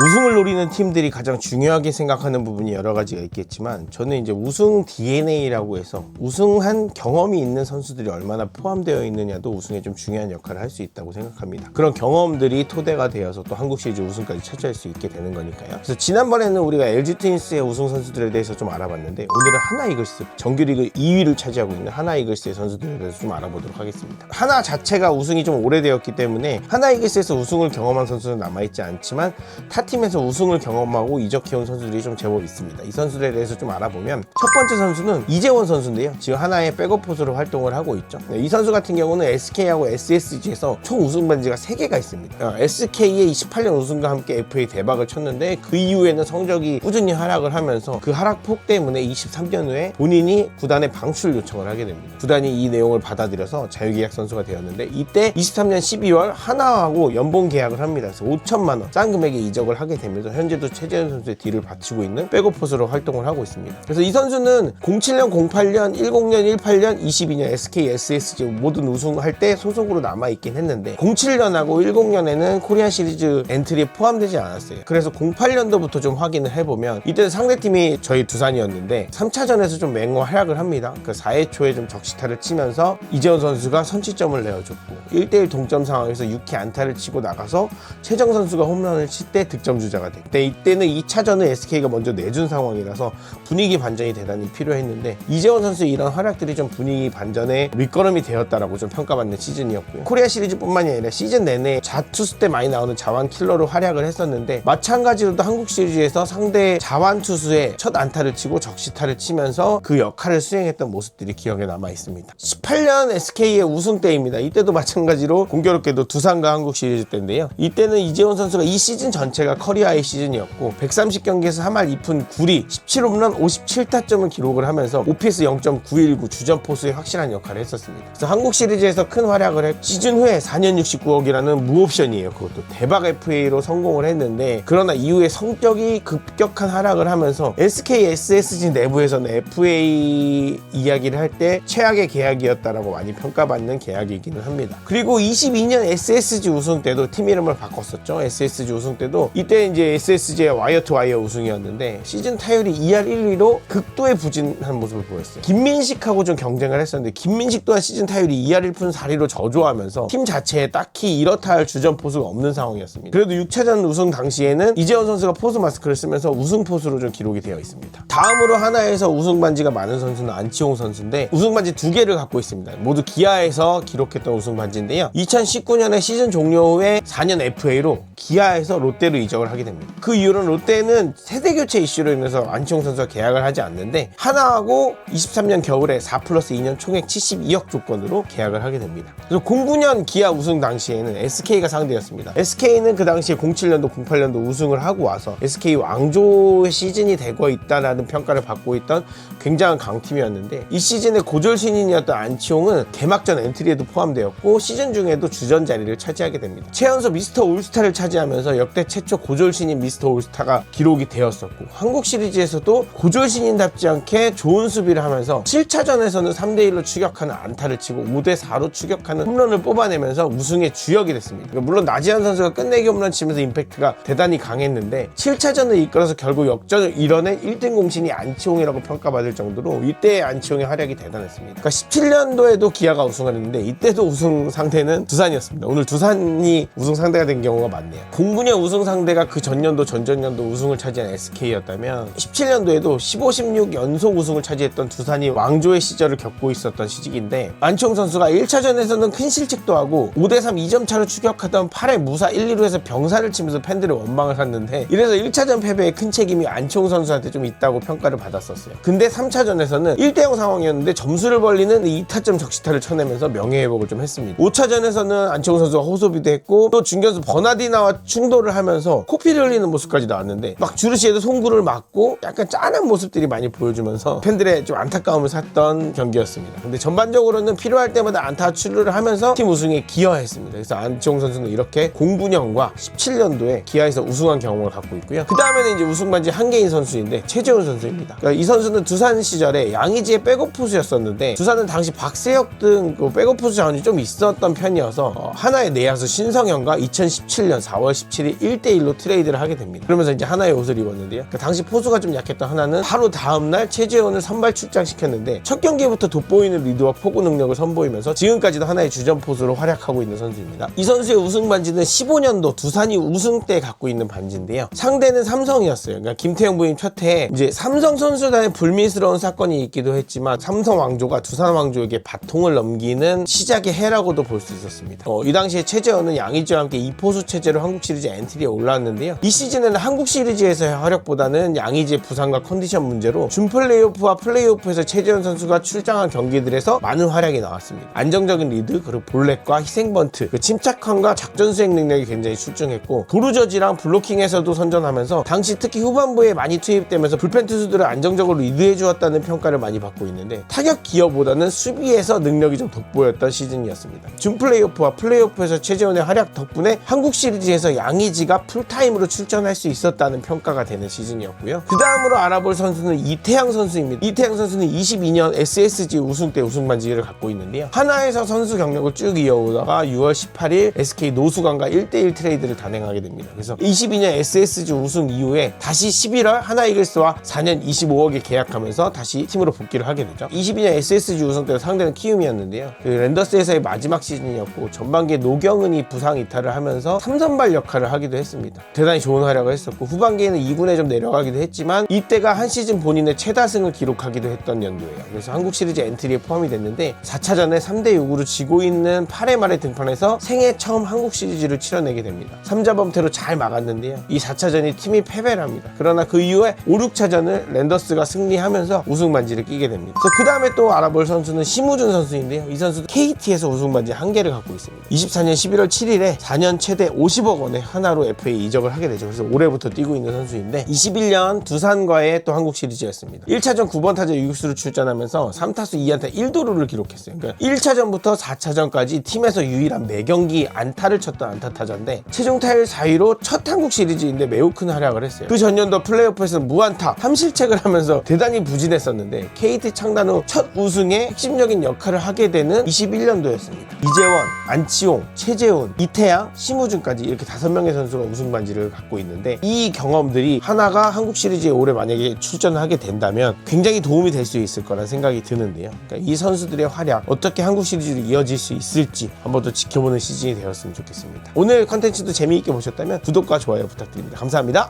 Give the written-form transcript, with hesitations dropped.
우승을 노리는 팀들이 가장 중요하게 생각하는 부분이 여러 가지가 있겠지만, 저는 이제 우승 DNA라고 해서 우승한 경험이 있는 선수들이 얼마나 포함되어 있느냐도 우승에 좀 중요한 역할을 할 수 있다고 생각합니다. 그런 경험들이 토대가 되어서 또 한국 시리즈 우승까지 차지할 수 있게 되는 거니까요. 그래서 지난번에는 우리가 LG 트윈스의 우승 선수들에 대해서 좀 알아봤는데, 오늘은 하나 이글스, 정규리그 2위를 차지하고 있는 하나 이글스의 선수들에 대해서 좀 알아보도록 하겠습니다. 하나 자체가 우승이 좀 오래되었기 때문에 하나 이글스에서 우승을 경험한 선수는 남아있지 않지만, 타 팀에서 우승을 경험하고 이적해온 선수들이 좀 제법 있습니다. 이 선수들에 대해서 좀 알아보면, 첫 번째 선수는 이재원 선수인데요. 지금 하나의 백업 포수로 활동을 하고 있죠. 이 선수 같은 경우는 SK하고 SSG에서 총 우승 반지가 3개가 있습니다. SK의 28년 우승과 함께 FA 대박을 쳤는데, 그 이후에는 성적이 꾸준히 하락을 하면서 그 하락폭 때문에 23년 후에 본인이 구단에 방출 요청을 하게 됩니다. 구단이 이 내용을 받아들여서 자유계약 선수가 되었는데, 이때 23년 12월 하나하고 연봉 계약을 합니다. 그래서 5천만 원 싼 금액에 이적을 하게 되면서 현재도 최재현 선수의 뒤를 받치고 있는 백업 포수로 활동을 하고 있습니다. 그래서 이 선수는 07년, 08년, 10년, 18년, 22년 SK, SSG 모든 우승할 때 소속으로 남아있긴 했는데, 07년하고 10년에는 코리안 시리즈 엔트리에 포함되지 않았어요. 그래서 08년도부터 좀 확인을 해보면, 이때는 상대팀이 저희 두산이었는데 3차전에서 좀 맹호 활약을 합니다. 그 4회 초에 좀 적시타를 치면서 이재원 선수가 선취점을 내어줬고, 1대1 동점 상황에서 6회 안타를 치고 나가서 최정 선수가 홈런을 칠 때 득점 주자가 됐대. 이때는 2차전을 SK가 먼저 내준 상황이라서 분위기 반전이 대단히 필요했는데, 이재원 선수의 이런 활약들이 좀 분위기 반전에 밑거름이 되었다라고 좀 평가받는 시즌이었고요. 코리아 시리즈뿐만이 아니라 시즌 내내 자투수 때 많이 나오는 자완 킬러로 활약을 했었는데, 마찬가지로 또 한국 시리즈에서 상대 자완 투수의 첫 안타를 치고 적시타를 치면서 그 역할을 수행했던 모습들이 기억에 남아 있습니다. 18년 SK의 우승 때입니다. 이때도 마찬가지로 공교롭게도 두산과 한국 시리즈 때인데요. 이때는 이재원 선수가 이 시즌 전체가 커리어의 시즌이었고, 130경기에서 3할 2푼 9리 17홈런 57타점을 기록을 하면서 OPS 0.919 주전 포수의 확실한 역할을 했었습니다. 그래서 한국 시리즈에서 큰 활약을 했고, 시즌 후에 4년 69억이라는 무옵션이에요. 그것도 대박 FA로 성공을 했는데, 그러나 이후에 성적이 급격한 하락을 하면서 SK, SSG 내부에서는 FA 이야기를 할 때 최악의 계약이었다라고 많이 평가받는 계약이기는 합니다. 그리고 22년 SSG 우승 때도 팀 이름을 바꿨었죠. SSG 우승 때도 이때 이제 SSG의 와이어 투 와이어 우승이었는데, 시즌 타율이 2할 1리로 극도의 부진한 모습을 보였어요. 김민식하고 좀 경쟁을 했었는데, 김민식 또한 시즌 타율이 2할 1푼 4리로 저조하면서 팀 자체에 딱히 이렇다 할 주전 포수가 없는 상황이었습니다. 그래도 6차전 우승 당시에는 이재원 선수가 포수 마스크를 쓰면서 우승 포수로 좀 기록이 되어 있습니다. 다음으로 하나에서 우승 반지가 많은 선수는 안치홍 선수인데, 우승 반지 2개를 갖고 있습니다. 모두 기아에서 기록했던 우승 반지인데요. 2019년에 시즌 종료 후에 4년 FA로 기아에서 롯데로 이적을 하게 됩니다. 그 이후로는 롯데는 세대 교체 이슈로 인해서 안치홍 선수가 계약을 하지 않는데, 하나하고 23년 겨울에 4+2년 총액 72억 조건으로 계약을 하게 됩니다. 그래서 09년 기아 우승 당시에는 SK가 상대였습니다. SK는 그 당시에 07년도, 08년도 우승을 하고 와서 SK 왕조의 시즌이 되고 있다라는 평가를 받고 있던 굉장한 강팀이었는데, 이 시즌의 고졸 신인이었던 안치홍은 개막전 엔트리에도 포함되었고, 시즌 중에도 주전 자리를 차지하게 됩니다. 최연소 미스터 올스타를 차지하면서 역대 최초 고졸 신인 미스터 올스타가 기록이 되었었고, 한국 시리즈에서도 고졸 신인답지 않게 좋은 수비를 하면서 7차전에서는 3대1로 추격하는 안타를 치고 5대4로 추격하는 홈런을 뽑아내면서 우승의 주역이 됐습니다. 물론 나지한 선수가 끝내기 홈런 치면서 임팩트가 대단히 강했는데, 7차전을 이끌어서 결국 역전을 이뤄낸 1등 공신이 안치홍이라고 평가받을 정도로 이때의 안치홍의 활약이 대단했습니다. 그러니까 17년도에도 기아가 우승을 했는데, 이때도 우승 상대는 두산이었습니다. 오늘 두산이 우승 상대가 된 경우가 많네요. 09년 우승 상대가 그 전년도, 전전년도 우승을 차지한 SK였다면, 17년도에도 15, 16 연속 우승을 차지했던 두산이 왕조의 시절을 겪고 있었던 시기인데, 안치홍 선수가 1차전에서는 큰 실책도 하고 5대3 2점 차로 추격하던 8회 무사 1, 2루에서 병사를 치면서 팬들의 원망을 샀는데, 이래서 1차전 패배에 큰 책임이 안치홍 선수한테 좀 있다고 평가를 받았었어요. 근데 3차전에서는 1대0 상황이었는데 점수를 벌리는 2타점 적시타를 쳐내면서 명예회복을 좀 했습니다. 5차전에서는 안치홍 선수가 호소비도 했고, 또 중견수 버나디나와 충돌을 하면서 코피를 흘리는 모습까지 나왔는데, 막 주르시에도 송구를 맞고 약간 짠한 모습들이 많이 보여주면서 팬들의 좀 안타까움을 샀던 경기였습니다. 근데 전반적으로는 필요할 때마다 안타 출루를 하면서 팀 우승에 기여했습니다. 그래서 안치홍 선수는 이렇게 09년과 17년도에 기아에서 우승한 경험을 갖고 있고요. 그 다음에는 이제 우승 반지 한 개인 선수인데 최재훈 선수입니다. 그러니까 이 선수는 두산 시절에 양의지의 백업 포수였었는데, 두산은 당시 박세혁 등 그 백업 포수 자원이 좀 있었던 편이어서 하나의 내야수 신성현과 2017년 4월 17일 1대1로 한국실로 트레이드를 하게 됩니다. 그러면서 이제 하나의 옷을 입었는데요. 그 당시 포수가 좀 약했던 하나는 바로 다음날 최재원을 선발 출장시켰는데 첫 경기부터 돋보이는 리드와 포구 능력을 선보이면서 지금까지도 하나의 주전 포수로 활약하고 있는 선수입니다. 이 선수의 우승 반지는 15년도 두산이 우승 때 갖고 있는 반지인데요. 상대는 삼성이었어요. 그러니까 김태형 부임 첫 해에 이제 삼성 선수단의 불미스러운 사건이 있기도 했지만 삼성 왕조가 두산 왕조에게 바통을 넘기는 시작의 해라고도 볼 수 있었습니다. 이 당시에 최재원은 양의지와 함께 2포수 체제로 한국 시리즈 엔트리에 올라왔는데요. 이 시즌에는 한국 시리즈에서의 활약보다는 양의지의 부상과 컨디션 문제로 준 플레이오프와 플레이오프에서 최재원 선수가 출장한 경기들에서 많은 활약이 나왔습니다. 안정적인 리드, 그리고 볼넷과 희생번트, 그 침착함과 작전 수행 능력이 굉장히 출중했고 도루저지랑 블로킹에서도 선전하면서 당시 특히 후반부에 많이 투입되면서 불펜 투수들을 안정적으로 리드해 주었다는 평가를 많이 받고 있는데 타격 기여보다는 수비에서 능력이 좀 돋보였던 시즌이었습니다. 준 플레이오프와 플레이오프에서 최재원의 활약 덕분에 한국 시리즈에서 양의지가 풀타임으로 출전할 수 있었다는 평가가 되는 시즌이었고요. 그 다음으로 알아볼 선수는 이태양 선수입니다. 이태양 선수는 22년 SSG 우승 때 우승 반지를 갖고 있는데요. 하나에서 선수 경력을 쭉 이어오다가 6월 18일 SK 노수관과 1대1 트레이드를 단행하게 됩니다. 그래서 22년 SSG 우승 이후에 다시 11월 하나이글스와 4년 25억에 계약하면서 다시 팀으로 복귀를 하게 되죠. 22년 SSG 우승 때 상대는 키움이었는데요. 그 랜더스에서의 마지막 시즌이었고 전반기에 노경은이 부상 이탈을 하면서 3선발 역할을 하기도 했습니다. 대단히 좋은 활약을 했었고 후반기에는 2군에 좀 내려가기도 했지만 이때가 한 시즌 본인의 최다승을 기록하기도 했던 연도예요. 그래서 한국 시리즈 엔트리에 포함이 됐는데 4차전에 3대6으로 지고 있는 8회 말에 등판해서 생애 처음 한국 시리즈를 치러내게 됩니다. 3자 범퇴로 잘 막았는데요. 이 4차전이 팀이 패배를 합니다. 그러나 그 이후에 5, 6차전을 랜더스가 승리하면서 우승 반지를 끼게 됩니다. 그 다음에 또 알아볼 선수는 심우준 선수인데요. 이 선수도 KT에서 우승 반지 1개를 갖고 있습니다. 24년 11월 7일에 4년 최대 50억 원의 하나로 FA 이적을 하게 되죠. 그래서 올해부터 뛰고 있는 선수인데 21년 두산과의 또 한국 시리즈였습니다. 1차전 9번 타자 유격수로 출전하면서 3타수 2안타 1도루를 기록했어요. 그러니까 1차전부터 4차전까지 팀에서 유일한 매경기 안타를 쳤던 안타 타자인데 최종 타율 4위로 첫 한국 시리즈인데 매우 큰 활약을 했어요. 그 전년도 플레이오프에서는 무안타 3실책을 하면서 대단히 부진했었는데 KT 창단 후 첫 우승에 핵심적인 역할을 하게 되는 21년도였습니다. 이재원, 안치홍, 최재훈, 이태양, 심우준까지 이렇게 5명의 선수가 우승 반지를 갖고 있는데 이 경험들이 하나가 한국 시리즈에 올해 만약에 출전을 하게 된다면 굉장히 도움이 될 수 있을 거란 생각이 드는데요. 그러니까 이 선수들의 활약 어떻게 한국 시리즈로 이어질 수 있을지 한번 더 지켜보는 시즌이 되었으면 좋겠습니다. 오늘 컨텐츠도 재미있게 보셨다면 구독과 좋아요 부탁드립니다. 감사합니다.